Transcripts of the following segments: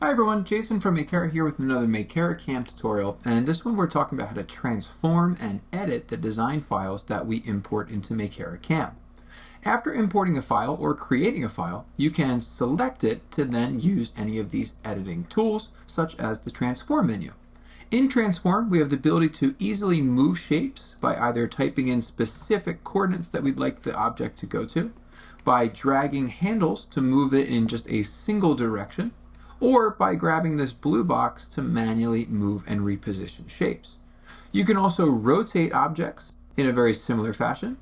Hi everyone, Jason from Makera here with another Makera CAM tutorial, and in this one we're talking about how to transform and edit the design files that we import into Makera CAM. After importing a file or creating a file, you can select it to then use any of these editing tools, such as the transform menu. In transform, we have the ability to easily move shapes by either typing in specific coordinates that we'd like the object to go to, by dragging handles to move it in just a single direction, or by grabbing this blue box to manually move and reposition shapes. You can also rotate objects in a very similar fashion,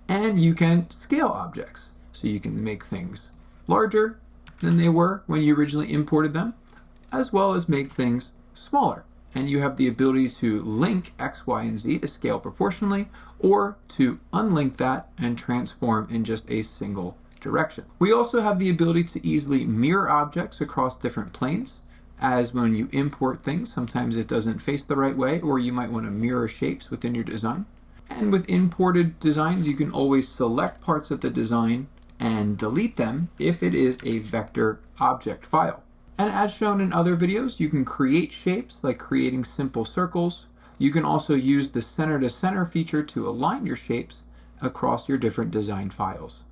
and you can scale objects. So you can make things larger than they were when you originally imported them, as well as make things smaller. And you have the ability to link X, Y, and Z to scale proportionally, or to unlink that and transform in just a single direction. We also have the ability to easily mirror objects across different planes, as when you import things, sometimes it doesn't face the right way, or you might want to mirror shapes within your design. And with imported designs, you can always select parts of the design and delete them if it is a vector object file. And as shown in other videos, you can create shapes like creating simple circles. You can also use the center to center feature to align your shapes across your different design files.